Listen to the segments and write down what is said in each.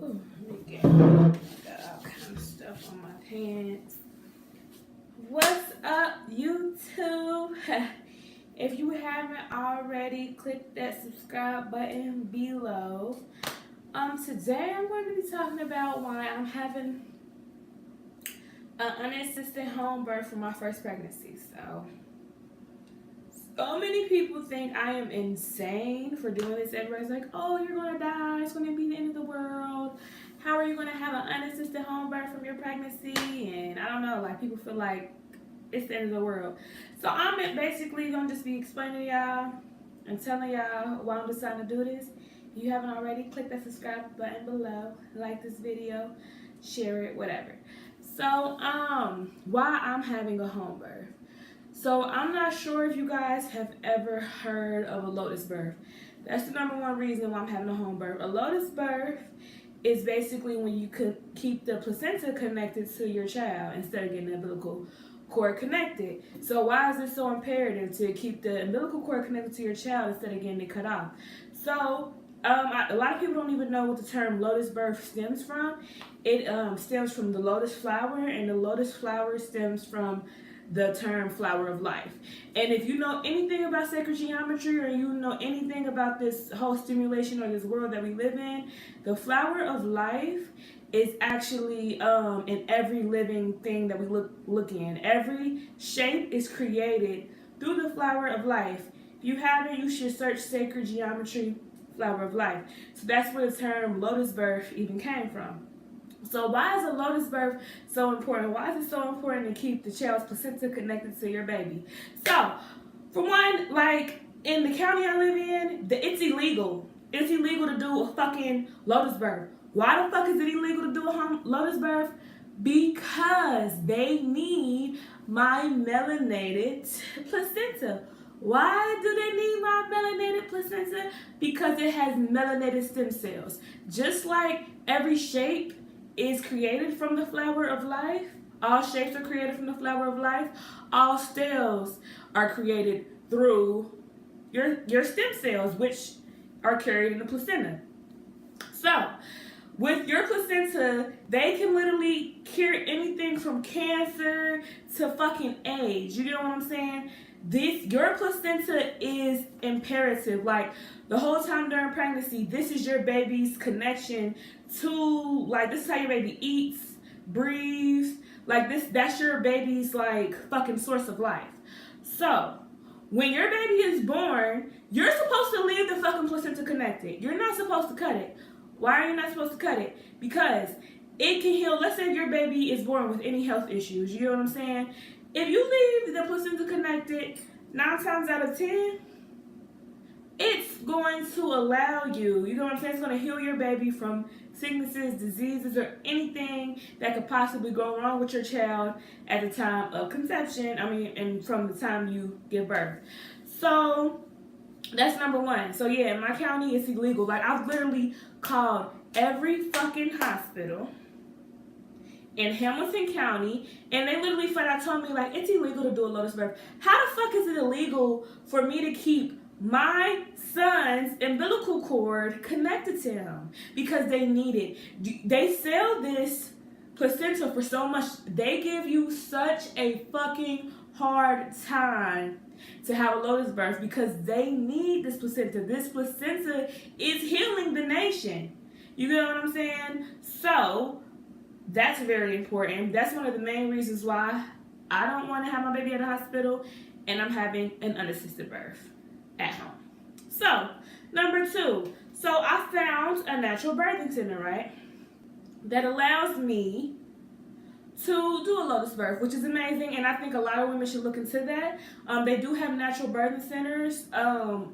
Ooh, let me get got all kind of stuff on my pants. What's up, YouTube? If you haven't already, click that subscribe button below. Today I'm going to be talking about why I'm having an unassisted home birth for my first pregnancy. So many people think I am insane for doing this. Everybody's like, oh, you're going to die. It's going to be the end of the world. How are you going to have an unassisted home birth from your pregnancy? And I don't know, like, people feel like it's the end of the world. So I'm basically going to just be explaining to y'all and telling y'all why I'm deciding to do this. If you haven't already, click that subscribe button below. Like this video, share it, whatever. So, why I'm having a home birth. So I'm not sure if you guys have ever heard of a lotus birth. That's the number one reason why I'm having a home birth. A lotus birth is basically when you could keep the placenta connected to your child instead of getting the umbilical cord connected. So why is it so imperative to keep the umbilical cord connected to your child instead of getting it cut off? So a lot of people don't even know what the term lotus birth stems from. It stems from the lotus flower, and the lotus flower stems from the term flower of life. And if you know anything about sacred geometry, or you know anything about this whole stimulation or this world that we live in, the flower of life is actually in every living thing that we look in. Every shape is created through the flower of life. If you haven't, you should search sacred geometry flower of life. So that's where the term lotus birth even came from. So why is a lotus birth so important? Why is it so important to keep the child's placenta connected to your baby? So, for one, like in the county I live in, it's illegal. It's illegal to do a fucking lotus birth. Why the fuck is it illegal to do a lotus birth? Because they need my melanated placenta. Why do they need my melanated placenta? Because it has melanated stem cells. Just like every shape is created from the flower of life, all shapes are created from the flower of life, all cells are created through your stem cells, which are carried in the placenta. So, with your placenta, they can literally cure anything from cancer to fucking AIDS. You know what I'm saying? Your placenta is imperative. Like, the whole time during pregnancy, this is your baby's connection to, like, this is how your baby eats, breathes. Like, that's your baby's, like, fucking source of life. So, when your baby is born, you're supposed to leave the fucking placenta connected. You're not supposed to cut it. Why are you not supposed to cut it? Because it can heal. Let's say your baby is born with any health issues. You know what I'm saying? If you leave the placenta connected, 9 times out of 10, it's going to allow you, you know what I'm saying? It's going to heal your baby from sicknesses, diseases, or anything that could possibly go wrong with your child at the time of conception. And from the time you give birth. So that's number one. So yeah, in my county, it's illegal. Like, I've literally called every fucking hospital in Hamilton County, and they literally flat out told me, like, it's illegal to do a lotus birth. How the fuck is it illegal for me to keep my son's umbilical cord connected to him? Because they need it. They sell this placenta for so much. They give you such a fucking hard time to have a lotus birth because they need this placenta. This placenta is healing the nation. You know what I'm saying? So that's very important. That's one of the main reasons why I don't want to have my baby at a hospital, and I'm having an unassisted birth at home. So, number 2. So I found a natural birthing center, right? That allows me to do a lotus birth, which is amazing, and I think a lot of women should look into that. They do have natural birthing centers.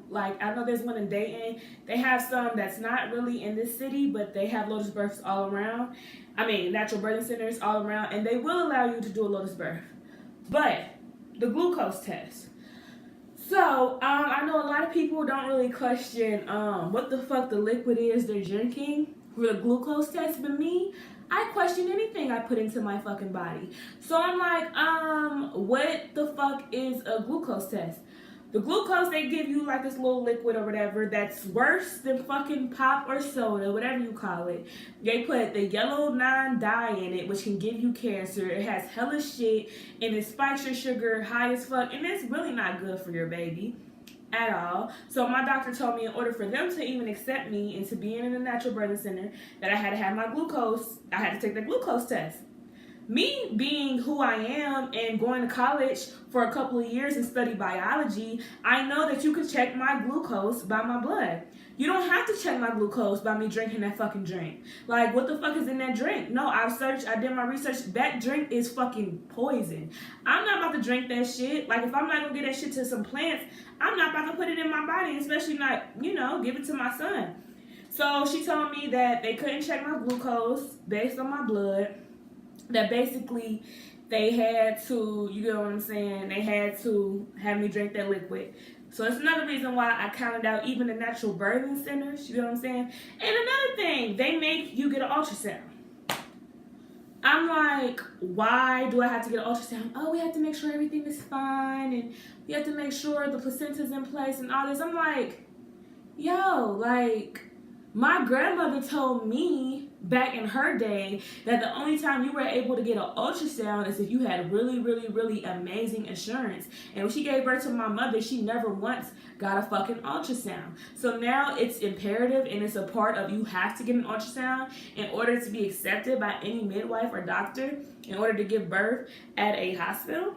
Like, I know there's one in Dayton. They have some that's not really in this city, but they have lotus births all around. Natural birthing centers all around, and they will allow you to do a lotus birth. But the glucose test. So, I know a lot of people don't really question what the fuck the liquid is they're drinking for the glucose test, but me, I question anything I put into my fucking body. So I'm like, what the fuck is a glucose test? The glucose, they give you like this little liquid or whatever that's worse than fucking pop or soda, whatever you call it. They put the yellow dye in it, which can give you cancer. It has hella shit, and it spikes your sugar high as fuck, and it's really not good for your baby at all. So my doctor told me in order for them to even accept me into being in a natural birthing center, that I had to have my glucose, I had to take the glucose test. Me being who I am and going to college for a couple of years and study biology, I know that you can check my glucose by my blood. You don't have to check my glucose by me drinking that fucking drink. Like, what the fuck is in that drink? No, I did my research. That drink is fucking poison. I'm not about to drink that shit. Like, if I'm not gonna get that shit to some plants, I'm not about to put it in my body, especially not, give it to my son. So she told me that they couldn't check my glucose based on my blood. That basically they had to, you know what I'm saying, they had to have me drink that liquid. So it's another reason why I counted out even the natural birthing centers, you know what I'm saying? And another thing, they make you get an ultrasound. I'm like, why do I have to get an ultrasound? Oh, we have to make sure everything is fine, and we have to make sure the placenta's in place and all this. I'm like, yo, like, my grandmother told me back in her day that the only time you were able to get an ultrasound is if you had really, really, really amazing insurance. And when she gave birth to my mother, she never once got a fucking ultrasound. So now it's imperative and it's a part of, you have to get an ultrasound in order to be accepted by any midwife or doctor in order to give birth at a hospital.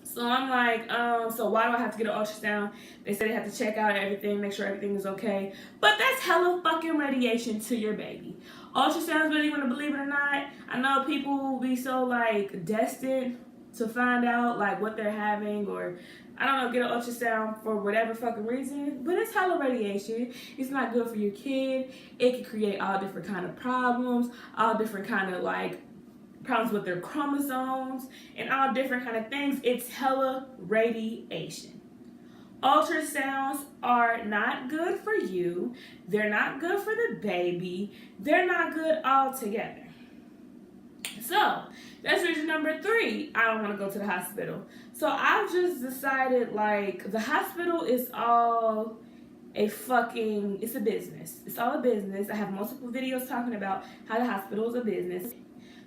So I'm like, so why do I have to get an ultrasound? They said they have to check out everything, make sure everything is okay. But that's hella fucking radiation to your baby. Ultrasounds, whether you want to believe it or not, I know people will be so like destined to find out like what they're having, or I don't know, get an ultrasound for whatever fucking reason. But it's hella radiation. It's not good for your kid. It can create all different kind of problems, all different kind of like problems with their chromosomes and all different kind of things. It's hella radiation. Ultrasounds are not good for you. They're not good for the baby. They're not good altogether. So that's reason number 3. I don't want to go to the hospital. So I've just decided, like, the hospital is all it's a business. It's all a business. I have multiple videos talking about how the hospital is a business.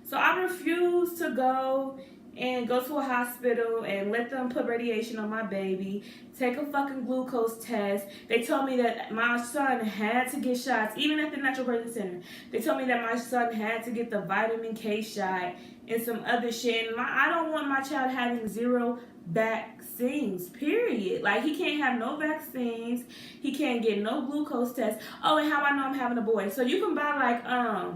So I refuse to go to a hospital and let them put radiation on my baby, take a fucking glucose test. They told me that my son had to get shots, even at the Natural Birthing Center. They told me that my son had to get the vitamin K shot and some other shit. And I don't want my child having 0 vaccines, period. Like, he can't have no vaccines. He can't get no glucose tests. Oh, and how I know I'm having a boy. So you can buy, like,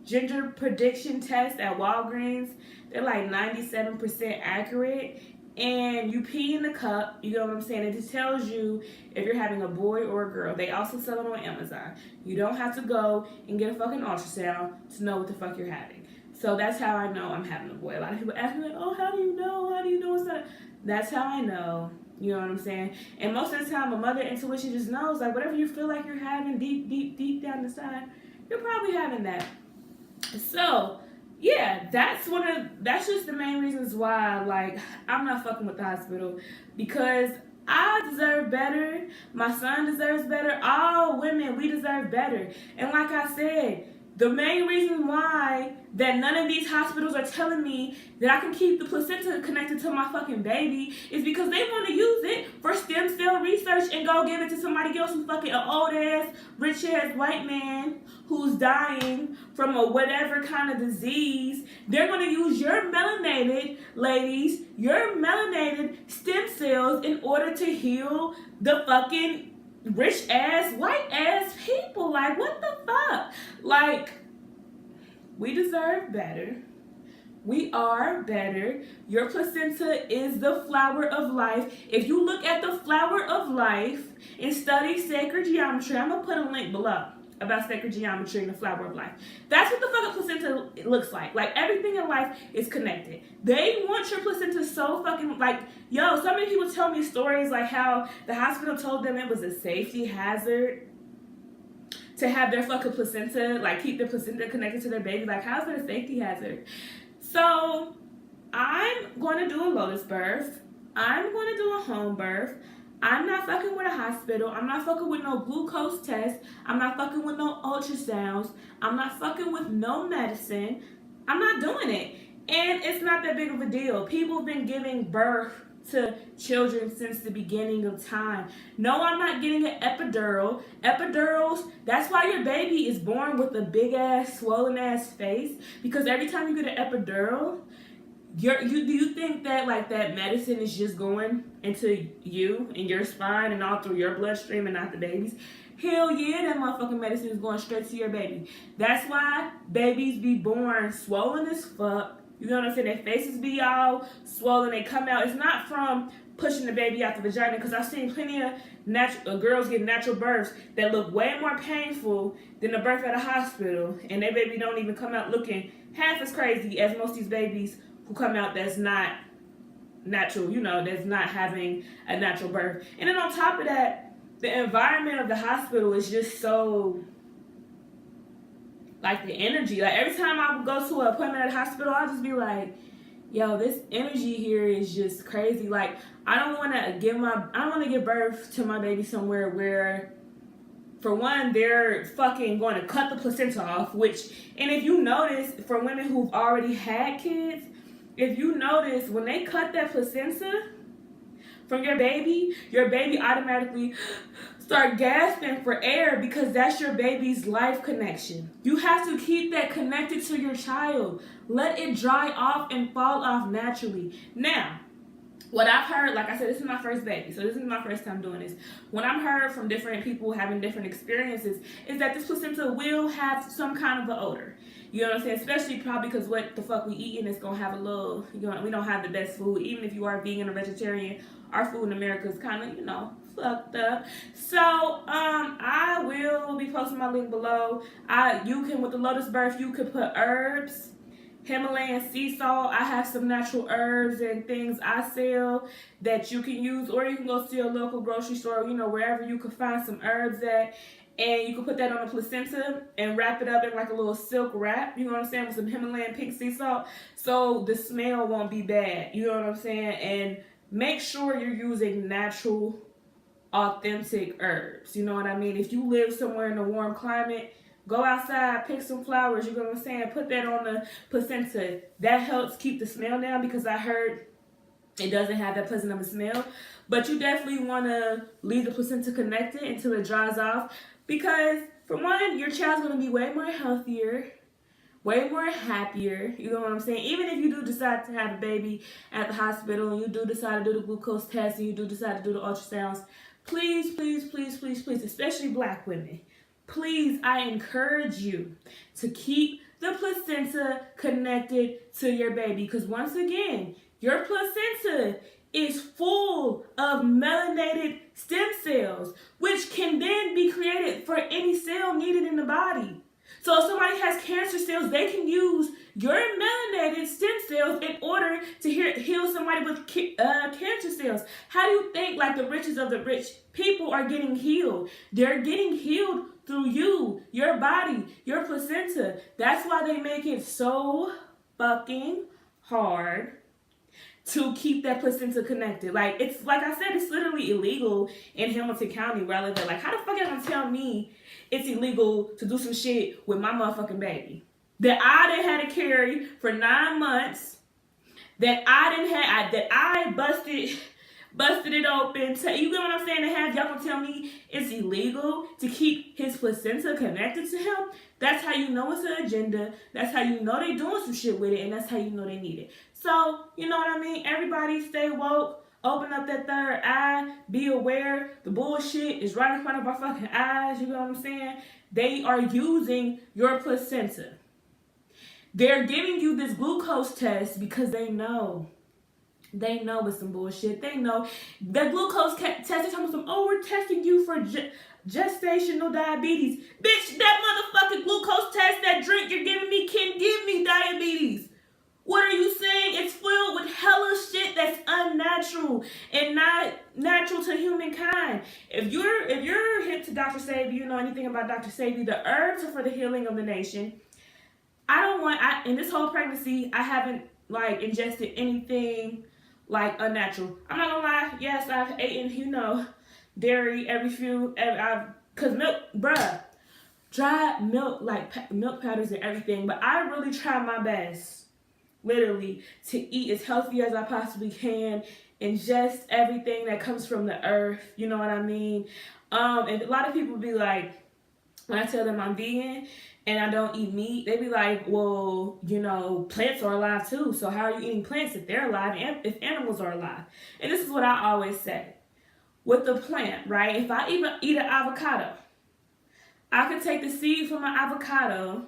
gender prediction test at Walgreens. They're like 97% accurate, and you pee in the cup, you know what I'm saying? It just tells you if you're having a boy or a girl. They also sell it on Amazon. You don't have to go and get a fucking ultrasound to know what the fuck you're having. So that's how I know I'm having a boy. A lot of people ask me like, oh, how do you know? How do you know it's not? That's how I know. You know what I'm saying? And most of the time, a mother intuition just knows, like, whatever you feel like you're having deep, deep, deep down inside, you're probably having that. So yeah, that's just the main reasons why, like, I'm not fucking with the hospital, because I deserve better. My son deserves better. All women, we deserve better. And like I said, the main reason why that none of these hospitals are telling me that I can keep the placenta connected to my fucking baby is because they want to use it for stem cell research and go give it to somebody else who's fucking an old ass, rich ass white man who's dying from a whatever kind of disease. They're going to use your melanated, ladies, your melanated stem cells in order to heal the fucking rich ass, white ass people. Like, what the fuck? Like, we deserve better. We are better. Your placenta is the flower of life. If you look at the flower of life and study sacred geometry, I'm going to put a link below about sacred geometry and the flower of life. That's what the fucking placenta looks like. Like, everything in life is connected. They want your placenta so fucking, like, yo, so many people tell me stories like how the hospital told them it was a safety hazard to have their fucking placenta, like, keep their placenta connected to their baby. Like, how's that a safety hazard? So I'm going to do a lotus birth. I'm going to do a home birth. I'm not fucking with a hospital. I'm not fucking with no glucose test. I'm not fucking with no ultrasounds. I'm not fucking with no medicine. I'm not doing it. And it's not that big of a deal. People have been giving birth to children since the beginning of time. No, I'm not getting an epidural. Epidurals, that's why your baby is born with a big ass, swollen ass face. Because every time you get an epidural, do you think that like that medicine is just going into you and your spine and all through your bloodstream and not the baby's? Hell yeah, that motherfucking medicine is going straight to your baby. That's why babies be born swollen as fuck. You know what I'm saying? Their faces be all swollen. They come out. It's not from pushing the baby out the vagina, because I've seen plenty of girls get natural births that look way more painful than the birth at a hospital, and their baby don't even come out looking half as crazy as most of these babies who come out that's not natural, that's not having a natural birth. And then on top of that, the environment of the hospital is just so, like, the energy. Like, every time I would go to an appointment at a hospital, I'll just be like, yo, this energy here is just crazy. Like, I don't want to give birth to my baby somewhere where, for one, they're fucking going to cut the placenta off, and if you notice, for women who've already had kids, if you notice, when they cut that placenta from your baby automatically start gasping for air, because that's your baby's life connection. You have to keep that connected to your child. Let it dry off and fall off naturally. Now, what I've heard, like I said, this is my first baby, so this is my first time doing this. What I've heard from different people having different experiences is that this placenta will have some kind of an odor. You know what I'm saying? Especially probably because what the fuck we eating is going to have a little, we don't have the best food. Even if you are vegan or vegetarian, our food in America is kind of, fucked up. So, I will be posting my link below. You can, with the Lotus birth, you could put herbs, Himalayan sea salt. I have some natural herbs and things I sell that you can use, or you can go to your local grocery store, wherever you can find some herbs at. And you can put that on a placenta and wrap it up in like a little silk wrap, you know what I'm saying, with some Himalayan pink sea salt, so the smell won't be bad, you know what I'm saying? And make sure you're using natural, authentic herbs, you know what I mean? If you live somewhere in a warm climate, go outside, pick some flowers, you know what I'm saying, put that on the placenta. That helps keep the smell down, because I heard it doesn't have that pleasant of a smell. But you definitely want to leave the placenta connected until it dries off. Because, for one, your child's going to be way more healthier, way more happier, you know what I'm saying? Even if you do decide to have a baby at the hospital, and you do decide to do the glucose test, and you do decide to do the ultrasounds, please, please, please, please, please, especially black women, please, I encourage you to keep the placenta connected to your baby. Because once again, your placenta is full of melanated stem cells, which can then be created for any cell needed in the body. So if somebody has cancer cells, they can use your melanated stem cells in order to heal somebody with cancer cells. How do you think like the richest of the rich people are getting healed? They're getting healed through you, your body, your placenta. That's why they make it so fucking hard to keep that placenta connected. Like, it's like I said, it's literally illegal in Hamilton County where I live at. Like, how the fuck are you gonna tell me it's illegal to do some shit with my motherfucking baby that I done had to carry for 9 months, that I busted it open? You get what I'm saying? To have y'all gonna tell me it's illegal to keep his placenta connected to him? That's how you know it's an agenda. That's how you know they doing some shit with it, and that's how you know they need it. So, you know what I mean? Everybody stay woke. Open up that third eye. Be aware. The bullshit is right in front of our fucking eyes. You know what I'm saying? They are using your placenta. They're giving you this glucose test because they know. They know it's some bullshit. They know. The glucose test is talking about, oh, we're testing you for gestational diabetes. Bitch, that motherfucking glucose test, that drink you're giving me can give me diabetes. What are you saying? It's filled with hella shit that's unnatural and not natural to humankind. If you're hip to Dr. Sebi, you know anything about Dr. Sebi, the herbs are for the healing of the nation. In this whole pregnancy, I haven't ingested anything like unnatural. I'm not gonna lie, yes, I've eaten, dairy cause milk, bruh, dry milk, like milk powders and everything, but I really try my best, literally, to eat as healthy as I possibly can, ingest everything that comes from the earth, you know what I mean? And a lot of people be like, when I tell them I'm vegan and I don't eat meat, they be like, well, plants are alive too. So how are you eating plants if they're alive and if animals are alive? And this is what I always say. With the plant, right? If I even eat an avocado, I could take the seed from an avocado,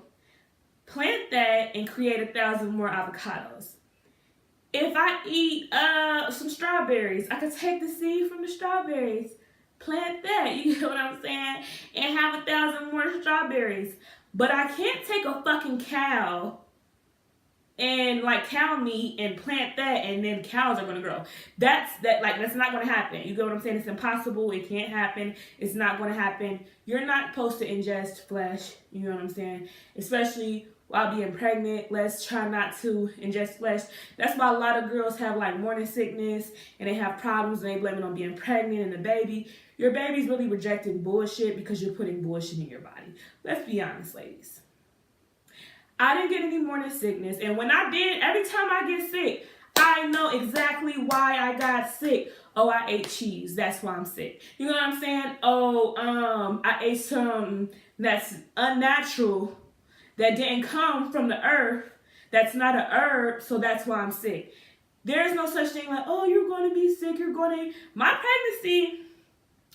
plant that, and create 1,000 more avocados. If I eat some strawberries, I could take the seed from the strawberries, plant that, you know what I'm saying, and have 1,000 more strawberries. But I can't take a fucking cow and like cow meat and plant that and then cows are gonna grow. That's not gonna happen. You get what I'm saying? It's impossible. It can't happen. It's not gonna happen. You're not supposed to ingest flesh, you know what I'm saying? Especially while being pregnant, let's try not to ingest flesh. That's why a lot of girls have like morning sickness and they have problems and they blame it on being pregnant and the baby. Your baby's really rejecting bullshit because you're putting bullshit in your body. Let's be honest, ladies. I didn't get any morning sickness, and when I did, every time I get sick, I know exactly why I got sick. Oh, I ate cheese. That's why I'm sick. You know what I'm saying? Oh, I ate something that's unnatural that didn't come from the earth. That's not a herb, so that's why I'm sick. There's no such thing like, oh, you're going to be sick. My pregnancy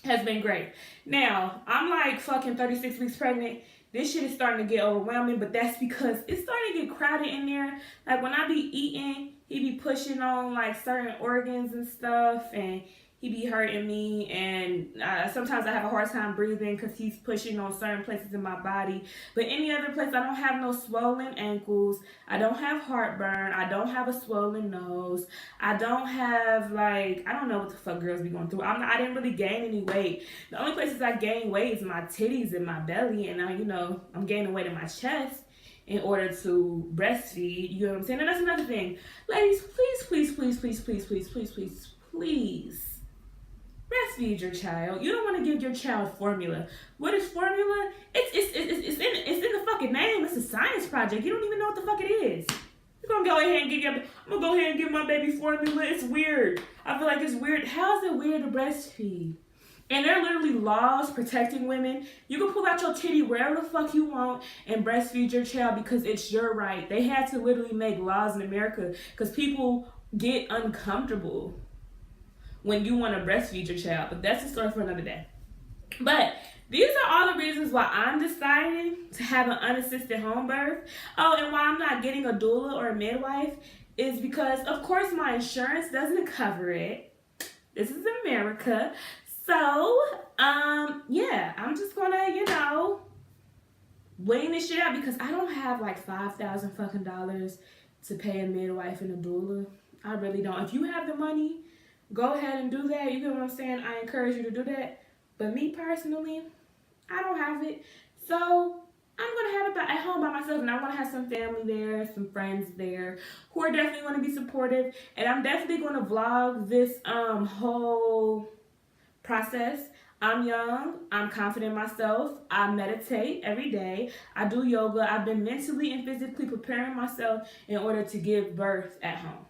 has been great. Now, I'm like fucking 36 weeks pregnant. This shit is starting to get overwhelming, but that's because it's starting to get crowded in there. Like when I be eating, he be pushing on like certain organs and stuff, and he be hurting me, and sometimes I have a hard time breathing because he's pushing on certain places in my body. But any other place, I don't have no swollen ankles. I don't have heartburn. I don't have a swollen nose. I don't have I don't know what the fuck girls be going through. I didn't really gain any weight. The only places I gain weight is my titties and my belly, and now, I'm gaining weight in my chest in order to breastfeed. You know what I'm saying? And that's another thing. Ladies, please. Breastfeed your child. You don't want to give your child formula. What is formula? It's in the fucking name. It's a science project. You don't even know what the fuck it is. You're gonna go ahead and I'm gonna go ahead and give my baby formula. It's weird. I feel like it's weird. How is it weird to breastfeed? And there are literally laws protecting women. You can pull out your titty wherever the fuck you want and breastfeed your child because it's your right. They had to literally make laws in America because people get uncomfortable when you want to breastfeed your child. But that's a story for another day. But these are all the reasons why I'm deciding to have an unassisted home birth. Oh, and why I'm not getting a doula or a midwife is because, of course, my insurance doesn't cover it. This is America. So, yeah, I'm just gonna, weighing this shit out because I don't have like $5,000 fucking dollars to pay a midwife and a doula. I really don't. If you have the money, go ahead and do that. You get what I'm saying? I encourage you to do that. But me personally, I don't have it. So I'm going to have it at home by myself. And I want to have some family there, some friends there who are definitely going to be supportive. And I'm definitely going to vlog this whole process. I'm young. I'm confident in myself. I meditate every day. I do yoga. I've been mentally and physically preparing myself in order to give birth at home.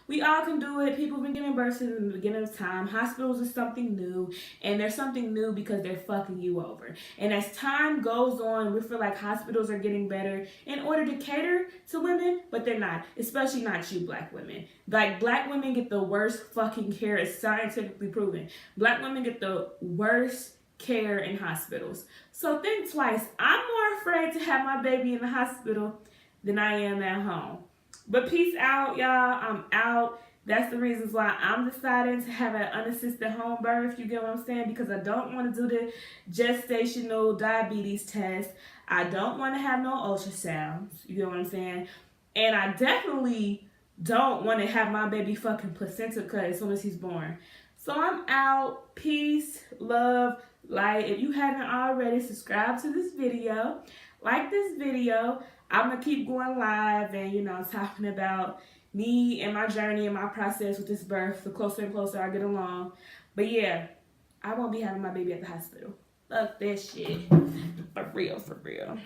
We all can do it. People have been giving birth since the beginning of time. Hospitals is something new, and they're something new because they're fucking you over. And as time goes on, we feel like hospitals are getting better in order to cater to women, but they're not, especially not you black women. Like, black women get the worst fucking care. It's scientifically proven. Black women get the worst care in hospitals. So think twice. I'm more afraid to have my baby in the hospital than I am at home. But peace out, y'all. I'm out. That's the reasons why I'm deciding to have an unassisted home birth. You get what I'm saying? Because I don't want to do the gestational diabetes test. I don't want to have no ultrasounds. You get what I'm saying? And I definitely don't want to have my baby fucking placenta cut as soon as he's born. So I'm out. Peace, love, light. If you haven't already, subscribe to this video. Like this video. I'm gonna keep going live and, you know, talking about me and my journey and my process with this birth the closer and closer I get along. But yeah, I won't be having my baby at the hospital. Fuck that shit. For real, for real.